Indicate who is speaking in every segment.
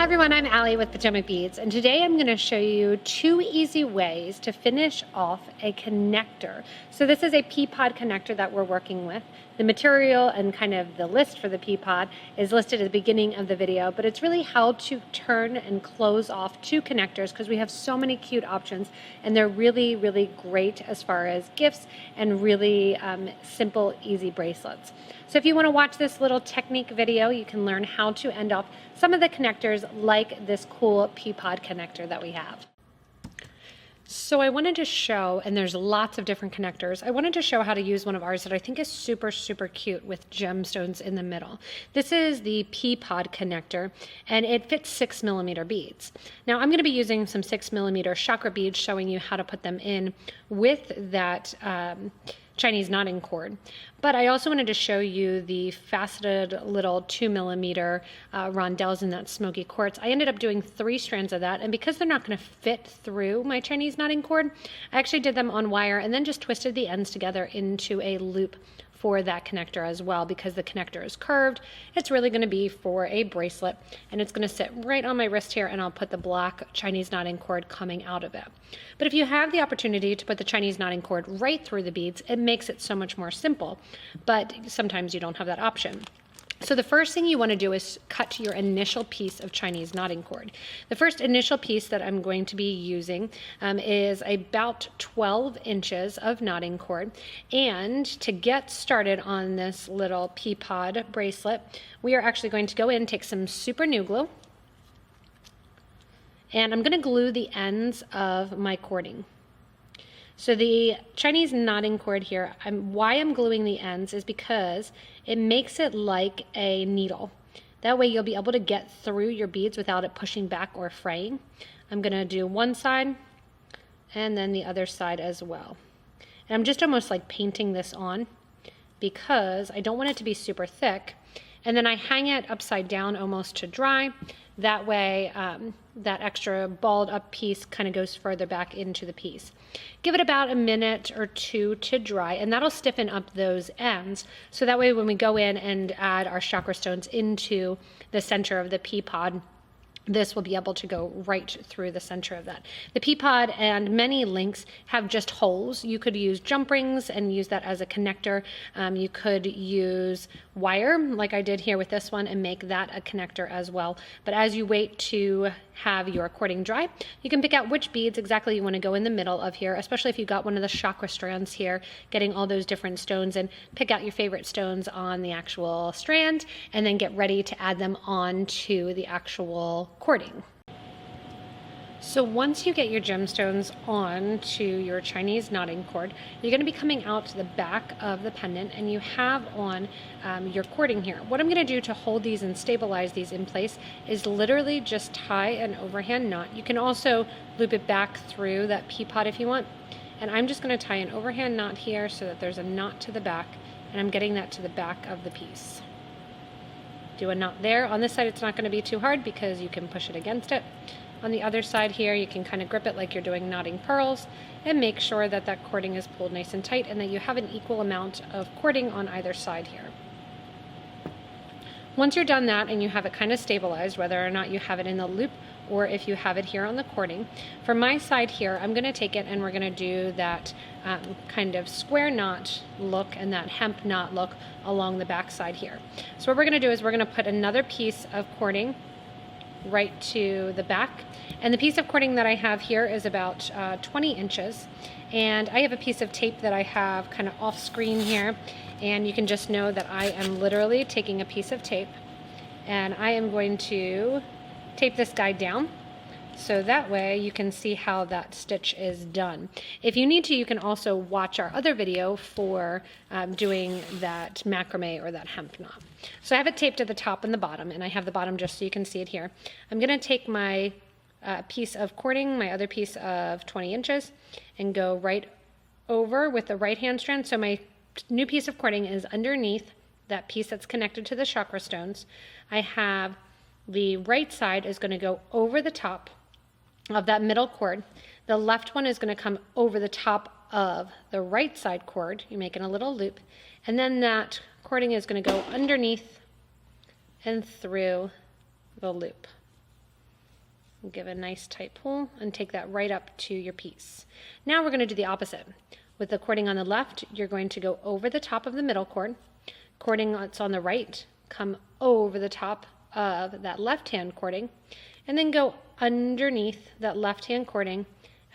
Speaker 1: Everyone, I'm Allie with PotomacBeads, and today I'm going to show you 2 easy ways to finish off a connector. So this is a pea pod connector that we're working with. The material and kind of the list for the pea pod is listed at the beginning of the video, but it's really how to turn and close off 2 connectors because we have so many cute options, and they're really, really great as far as gifts and really simple, easy bracelets. So if you want to watch this little technique video, you can learn how to end off some of the connectors like this cool pea pod connector that we have. So I wanted to show, and there's lots of different connectors, I wanted to show how to use one of ours that I think is super, super cute with gemstones in the middle. This is the pea pod connector, and it fits 6mm beads. Now I'm going to be using some 6mm chakra beads, showing you how to put them in with that Chinese knotting cord. But I also wanted to show you the faceted little 2mm rondelles in that smoky quartz. I ended up doing 3 strands of that, and because they're not going to fit through my Chinese knotting cord, I actually did them on wire and then just twisted the ends together into a loop for that connector as well. Because the connector is curved, it's really going to be for a bracelet, and it's going to sit right on my wrist here, and I'll put the black Chinese knotting cord coming out of it. But if you have the opportunity to put the Chinese knotting cord right through the beads, it makes it so much more simple, but sometimes you don't have that option. So the first thing you want to do is cut your initial piece of Chinese knotting cord. The first initial piece that I'm going to be using is about 12 inches of knotting cord. And to get started on this little pea pod bracelet, we are actually going to go in, take some super glue glue, and I'm going to glue the ends of my cording. So the Chinese knotting cord here, why I'm gluing the ends is because it makes it like a needle. That way you'll be able to get through your beads without it pushing back or fraying. I'm going to do one side and then the other side as well. And I'm just almost like painting this on because I don't want it to be super thick. And then I hang it upside down almost to dry. That way that extra balled up piece kind of goes further back into the piece. Give it about a minute or 2 to dry, and that'll stiffen up those ends. So that way when we go in and add our chakra stones into the center of the pea pod, this will be able to go right through the center of that. The pea pod and many links have just holes. You could use jump rings and use that as a connector. You could use wire like I did here with this one and make that a connector as well. But as you wait to have your cording dry, you can pick out which beads exactly you want to go in the middle of here, especially if you got one of the chakra strands here, getting all those different stones, and pick out your favorite stones on the actual strand and then get ready to add them on to the actual cording. So once you get your gemstones on to your Chinese knotting cord, you're going to be coming out to the back of the pendant, and you have on your cording here. What I'm going to do to hold these and stabilize these in place is literally just tie an overhand knot. You can also loop it back through that pea pod if you want. And I'm just going to tie an overhand knot here so that there's a knot to the back, and I'm getting that to the back of the piece. Do a knot there. On this side it's not going to be too hard because you can push it against it. On the other side here you can kind of grip it like you're doing knotting pearls, and make sure that that cording is pulled nice and tight and that you have an equal amount of cording on either side here. Once you're done that and you have it kind of stabilized, whether or not you have it in the loop or if you have it here on the cording, for my side here I'm going to take it and we're going to do that kind of square knot look and that hemp knot look along the back side here. So what we're going to do is we're going to put another piece of cording right to the back, and the piece of cording that I have here is about 20 inches, and I have a piece of tape that I have kind of off screen here, and you can just know that I am literally taking a piece of tape and I am going to tape this guy down so that way you can see how that stitch is done. If you need to, you can also watch our other video for doing that macrame or that hemp knot. So I have it taped at the top and the bottom, and I have the bottom just so you can see it here. I'm going to take my piece of cording, my other piece of 20 inches, and go right over with the right hand strand. So my new piece of cording is underneath that piece that's connected to the chakra stones. I have the right side is going to go over the top of that middle cord. The left one is going to come over the top of the right side cord. You're making a little loop, and then that cording is going to go underneath and through the loop. Give a nice tight pull and take that right up to your piece. Now we're going to do the opposite. With the cording on the left, you're going to go over the top of the middle cord. Cording that's on the right, come over the top of that left-hand cording, and then go underneath that left-hand cording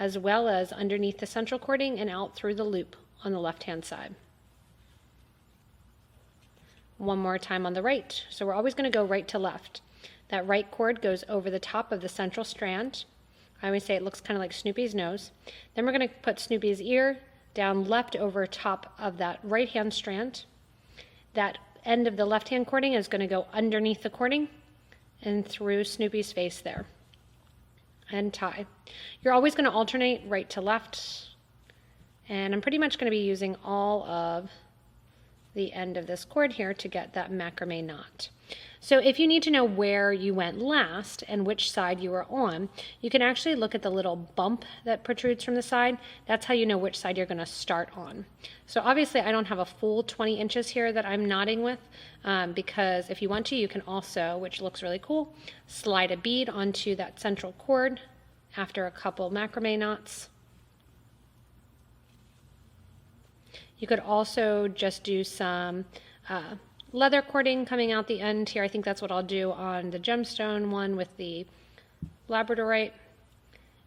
Speaker 1: as well as underneath the central cording and out through the loop on the left-hand side. One more time on the right. So we're always going to go right to left. That right cord goes over the top of the central strand. I always say it looks kind of like Snoopy's nose. Then we're going to put Snoopy's ear down left over top of that right-hand strand. That end of the left-hand cording is going to go underneath the cording and through Snoopy's face there. And tie. You're always going to alternate right to left. And I'm pretty much going to be using all of the end of this cord here to get that macrame knot. So if you need to know where you went last and which side you were on, you can actually look at the little bump that protrudes from the side. That's how you know which side you're going to start on. So obviously I don't have a full 20 inches here that I'm knotting with, because if you want to, you can also, which looks really cool, slide a bead onto that central cord after a couple macrame knots. You could also just do some leather cording coming out the end here. I think that's what I'll do on the gemstone one with the labradorite.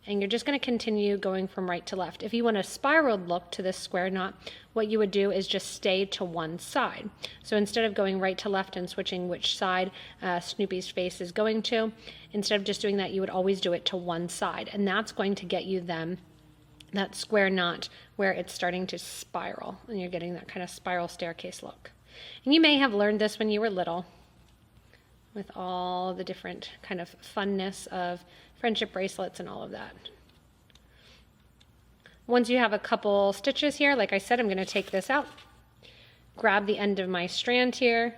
Speaker 1: And you're just going to continue going from right to left. If you want a spiraled look to this square knot, what you would do is just stay to one side. So instead of going right to left and switching which side Snoopy's face is going to, instead of just doing that, you would always do it to one side. And that's going to get you then that square knot where it's starting to spiral and you're getting that kind of spiral staircase look. And you may have learned this when you were little with all the different kind of funness of friendship bracelets and all of that. Once you have a couple stitches here, like I said, I'm going to take this out, grab the end of my strand here,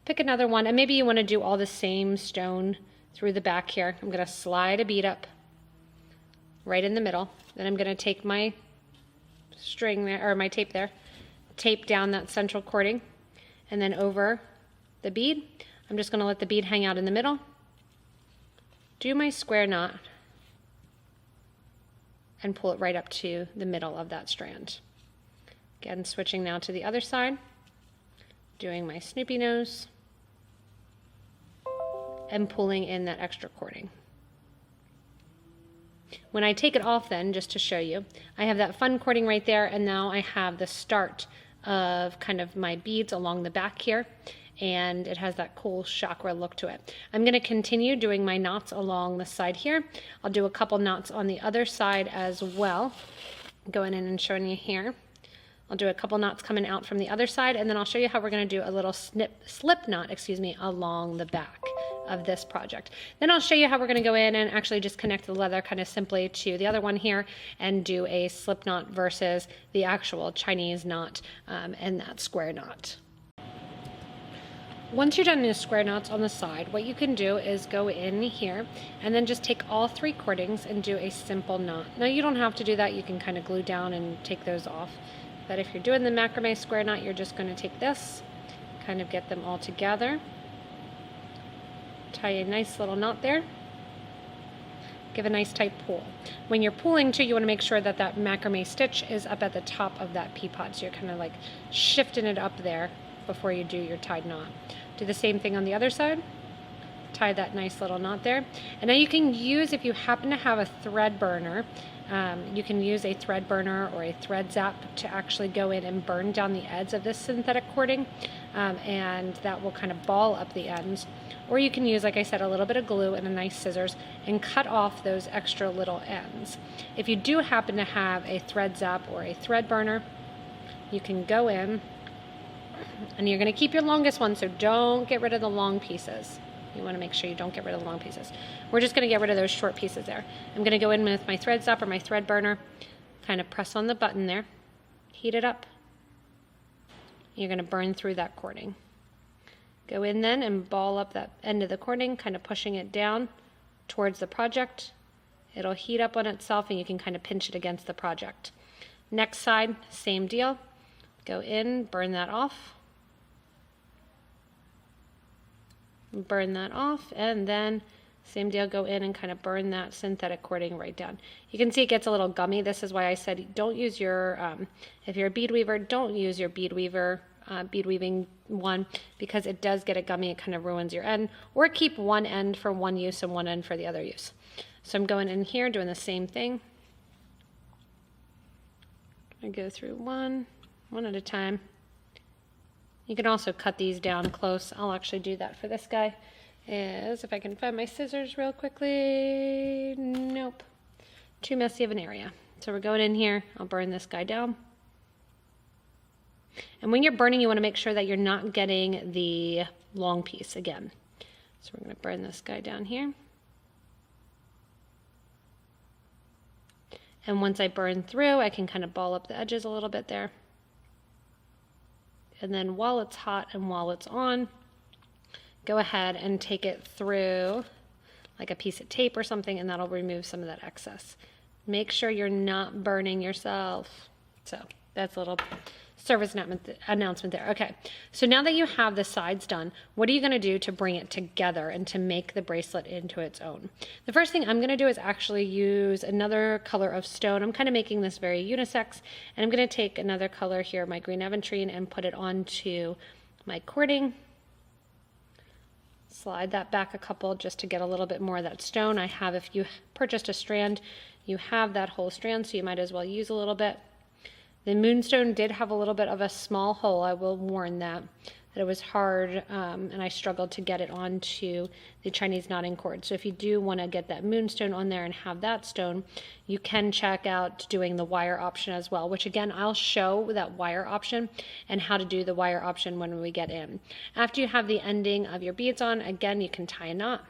Speaker 1: pick another one, and maybe you want to do all the same stone through the back here. I'm going to slide a bead up right in the middle. Then I'm going to take my string there, or my tape there, tape down that central cording, and then over the bead. I'm just going to let the bead hang out in the middle, do my square knot, and pull it right up to the middle of that strand. Again, switching now to the other side, doing my Snoopy nose, and pulling in that extra cording. When I take it off then, just to show you, I have that fun cording right there, and now I have the start of kind of my beads along the back here, and it has that cool chakra look to it. I'm going to continue doing my knots along the side here. I'll do a couple knots on the other side as well, going in and showing you here. I'll do a couple knots coming out from the other side, and then I'll show you how we're going to do a little slip knot, along the back of this project. Then I'll show you how we're going to go in and actually just connect the leather kind of simply to the other one here and do a slip knot versus the actual Chinese knot and that square knot. Once you're done in the square knots on the side, what you can do is go in here and then just take all three cordings and do a simple knot. Now you don't have to do that, you can kind of glue down and take those off. But if you're doing the macrame square knot, you're just going to take this, kind of get them all together, tie a nice little knot there, give a nice tight pull. When you're pulling too, you want to make sure that that macrame stitch is up at the top of that pea pod, so you're kind of like shifting it up there before you do your tied knot. Do the same thing on the other side, tie that nice little knot there. And now you can use, if you happen to have a thread burner, you can use a thread burner or a thread zap to actually go in and burn down the ends of this synthetic cording, and that will kind of ball up the ends. Or you can use, like I said, a little bit of glue and a nice scissors and cut off those extra little ends. If you do happen to have a thread zap or a thread burner, you can go in, and you're going to keep your longest one, so don't get rid of the long pieces. You want to make sure you don't get rid of the long pieces. We're just going to get rid of those short pieces there. I'm going to go in with my thread zap or my thread burner, kind of press on the button there, heat it up. You're going to burn through that cording. Go in then and ball up that end of the cording, kind of pushing it down towards the project. It'll heat up on itself and you can kind of pinch it against the project. Next side, same deal. Go in, burn that off. Burn that off, and then Same deal, go in and kind of burn that synthetic cording right down. You can see it gets a little gummy. This is why I said don't use your, if you're a bead weaver, don't use your bead weaving one, because it does get a gummy. It kind of ruins your end. Or keep one end for one use and one end for the other use. So I'm going in here doing the same thing. I go through one at a time. You can also cut these down close. I'll actually do that for this guy. If I can find my scissors real quickly. Nope. Too messy of an area. So we're going in here. I'll burn this guy down. And when you're burning, you want to make sure that you're not getting the long piece again. So we're going to burn this guy down here. And once I burn through, I can kind of ball up the edges a little bit there. And then while it's hot and while it's on, go ahead and take it through like a piece of tape or something, and that'll remove some of that excess. Make sure you're not burning yourself. So that's a little service announcement there. Okay, so now that you have the sides done, what are you going to do to bring it together and to make the bracelet into its own? The first thing I'm going to do is actually use another color of stone. I'm kind of making this very unisex, and I'm going to take another color here, my green aventurine, and put it onto my cording. Slide that back a couple just to get a little bit more of that stone. I have, if you purchased a strand, you have that whole strand, so you might as well use a little bit. The moonstone did have a little bit of a small hole. I will warn that it was hard, and I struggled to get it onto the Chinese knotting cord. So if you do want to get that moonstone on there and have that stone, you can check out doing the wire option as well, which again, I'll show that wire option and how to do the wire option when we get in. After you have the ending of your beads on, again, you can tie a knot.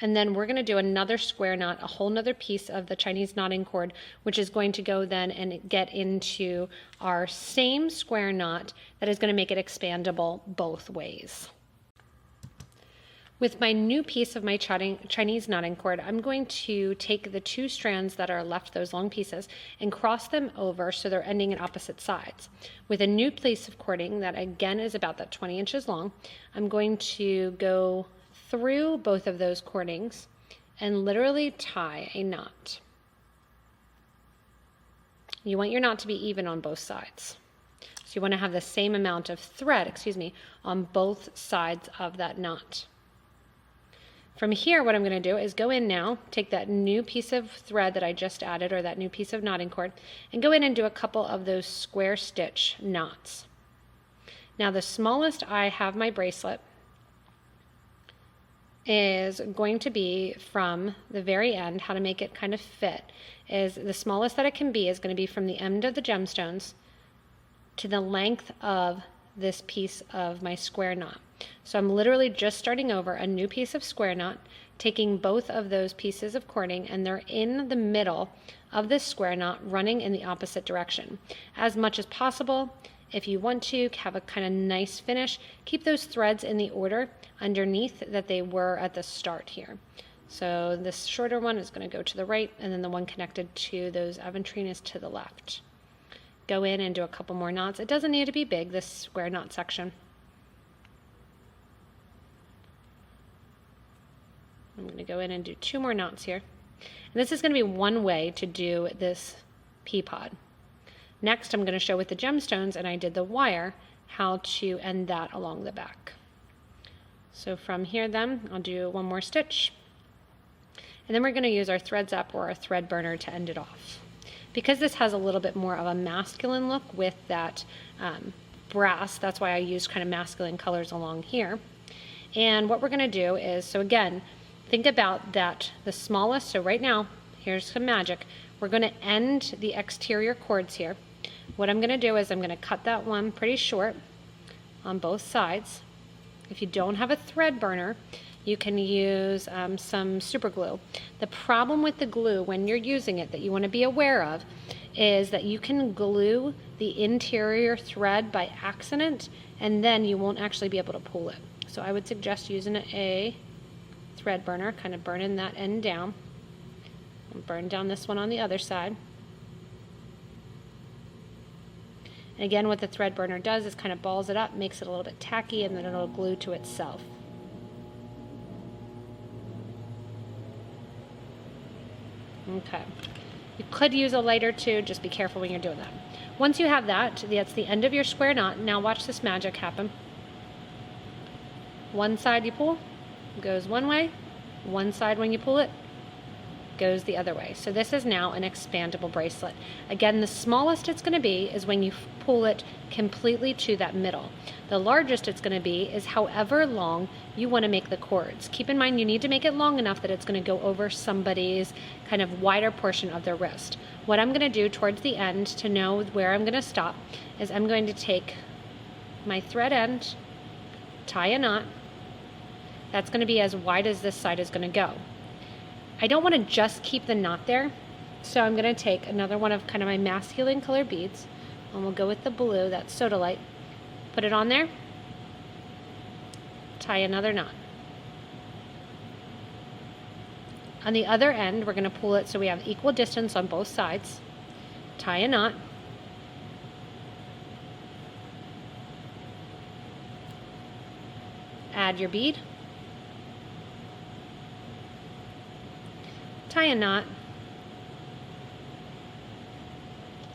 Speaker 1: And then we're going to do another square knot, a whole nother piece of the Chinese knotting cord, which is going to go then and get into our same square knot that is going to make it expandable both ways. With my new piece of my Chinese knotting cord, I'm going to take the two strands that are left, those long pieces, and cross them over so they're ending at opposite sides. With a new piece of cording that again is about that 20 inches long, I'm going to go through both of those cordings and literally tie a knot. You want your knot to be even on both sides. So you want to have the same amount of thread, on both sides of that knot. From here, what I'm going to do is go in now, take that new piece of thread that I just added, or that new piece of knotting cord, and go in and do a couple of those square stitch knots. Now the smallest I have my bracelet is going to be from the very end. How to make it kind of fit is the smallest that it can be is going to be from the end of the gemstones to the length of this piece of my square knot. So I'm literally just starting over a new piece of square knot, taking both of those pieces of cording, and they're in the middle of this square knot, running in the opposite direction. As much as possible, if you want to have a kind of nice finish, keep those threads in the order underneath that they were at the start here. So this shorter one is going to go to the right, and then the one connected to those aventurine is to the left. Go in and do a couple more knots. It doesn't need to be big, this square knot section. I'm going to go in and do 2 more knots here. And this is going to be one way to do this pea pod. Next, I'm going to show with the gemstones, and I did the wire, how to end that along the back. So from here then, I'll do 1 more stitch. And then we're going to use our thread zap or our thread burner to end it off. Because this has a little bit more of a masculine look with that brass, that's why I used kind of masculine colors along here. And what we're going to do is, so again, think about that, the smallest, so right now, here's some magic. We're going to end the exterior cords here. What I'm going to do is I'm going to cut that one pretty short on both sides. If you don't have a thread burner, you can use some super glue. The problem with the glue when you're using it that you want to be aware of is that you can glue the interior thread by accident, and then you won't actually be able to pull it. So I would suggest using a thread burner, kind of burning that end down. I'll burn down this one on the other side. And again, what the thread burner does is kind of balls it up, makes it a little bit tacky, and then it'll glue to itself. Okay. You could use a lighter too, just be careful when you're doing that. Once you have that, that's the end of your square knot. Now watch this magic happen. One side you pull, goes one way. One side when you pull it, goes the other way. So this is now an expandable bracelet. Again, the smallest it's going to be is when you pull it completely to that middle. The largest it's going to be is however long you want to make the cords. Keep in mind you need to make it long enough that it's going to go over somebody's kind of wider portion of their wrist. What I'm going to do towards the end to know where I'm going to stop is I'm going to take my thread end, tie a knot. That's going to be as wide as this side is going to go. I don't want to just keep the knot there, so I'm going to take another one of kind of my masculine color beads, and we'll go with the blue, that's Sodalite. Put it on there, tie another knot. On the other end, we're going to pull it so we have equal distance on both sides. Tie a knot. Add your bead. Tie a knot.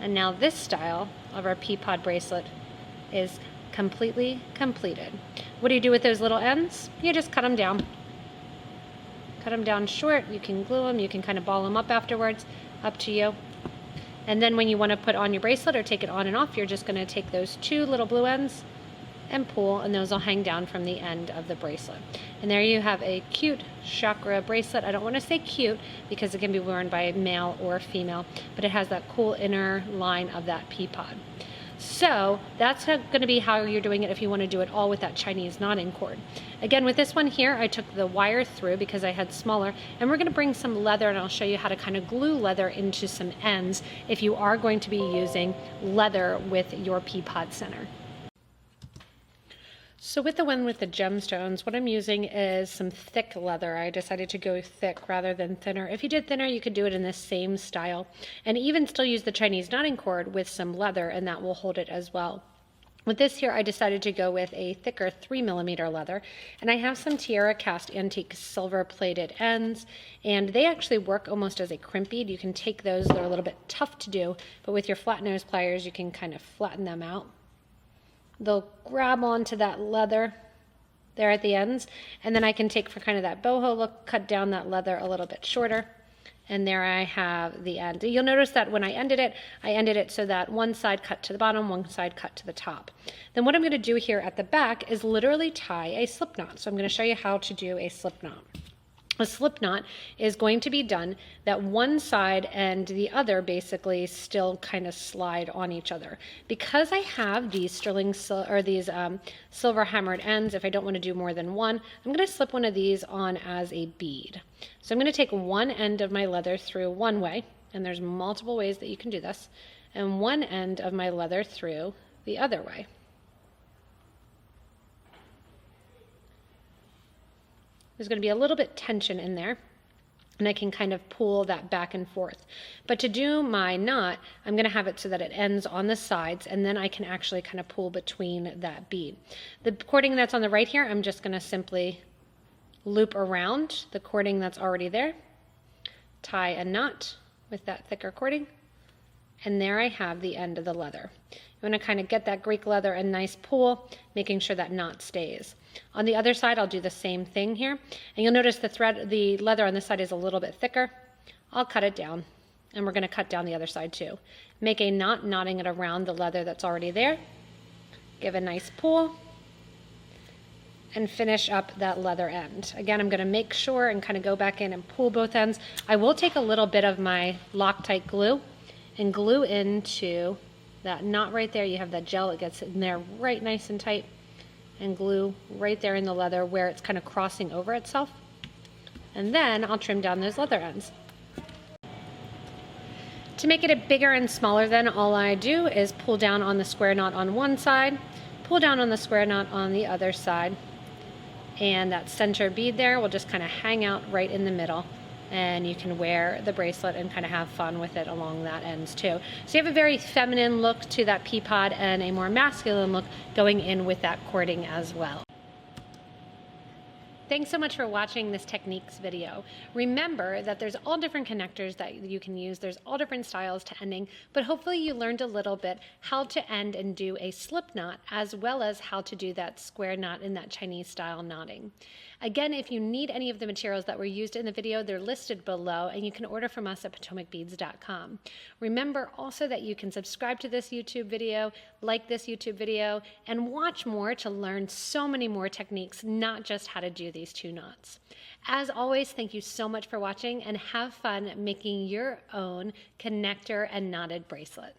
Speaker 1: And now this style of our pea pod bracelet is completely completed. What do you do with those little ends? You just cut them down. Cut them down short. You can glue them. You can kind of ball them up afterwards. Up to you. And then when you want to put on your bracelet or take it on and off, you're just going to take those two little blue ends and pull, and those will hang down from the end of the bracelet. And there you have a cute chakra bracelet. I don't want to say cute because it can be worn by male or female, but it has that cool inner line of that pea pod. So that's going to be how you're doing it if you want to do it all with that Chinese knotting cord. Again, with this one here, I took the wire through because I had smaller, and we're going to bring some leather, and I'll show you how to kind of glue leather into some ends if you are going to be using leather with your pea pod center. So with the one with the gemstones, what I'm using is some thick leather. I decided to go thick rather than thinner. If you did thinner, you could do it in the same style and even still use the Chinese knotting cord with some leather, and that will hold it as well. With this here, I decided to go with a thicker 3mm leather, and I have some Tiara cast antique silver plated ends, and they actually work almost as a crimp bead. You can take those, they're a little bit tough to do, but with your flat nose pliers, you can kind of flatten them out. They'll grab onto that leather there at the ends, and then I can take for kind of that boho look, cut down that leather a little bit shorter, and there I have the end. You'll notice that when I ended it so that one side cut to the bottom, one side cut to the top. Then what I'm going to do here at the back is literally tie a slip knot. So I'm going to show you how to do a slip knot. A slip knot is going to be done that one side and the other basically still kind of slide on each other. Because I have these silver hammered ends, if I don't want to do more than one, I'm going to slip one of these on as a bead. So I'm going to take one end of my leather through one way, and there's multiple ways that you can do this, and one end of my leather through the other way. There's going to be a little bit tension in there, and I can kind of pull that back and forth. But to do my knot, I'm going to have it so that it ends on the sides, and then I can actually kind of pull between that bead. The cording that's on the right here, I'm just going to simply loop around the cording that's already there, tie a knot with that thicker cording, and there I have the end of the leather. You want to kind of get that Greek leather a nice pull, making sure that knot stays. On the other side, I'll do the same thing here, and you'll notice the leather on this side is a little bit thicker. I'll cut it down, and we're going to cut down the other side too. Make a knot, knotting it around the leather that's already there. Give a nice pull, and finish up that leather end. Again, I'm going to make sure and kind of go back in and pull both ends. I will take a little bit of my Loctite glue and glue into that knot right there. You have that gel, it gets in there right nice and tight, and glue right there in the leather where it's kind of crossing over itself. And then I'll trim down those leather ends. To make it a bigger and smaller then, all I do is pull down on the square knot on one side, pull down on the square knot on the other side, and that center bead there will just kind of hang out right in the middle, and you can wear the bracelet and kind of have fun with it along that ends too. So you have a very feminine look to that pea pod and a more masculine look going in with that cording as well. Thanks so much for watching this techniques video. Remember that there's all different connectors that you can use. There's all different styles to ending, but hopefully you learned a little bit how to end and do a slip knot, as well as how to do that square knot in that Chinese style knotting. Again, if you need any of the materials that were used in the video, they're listed below, and you can order from us at PotomacBeads.com. Remember also that you can subscribe to this YouTube video, like this YouTube video, and watch more to learn so many more techniques, not just how to do these two knots. As always, thank you so much for watching, and have fun making your own connector and knotted bracelet.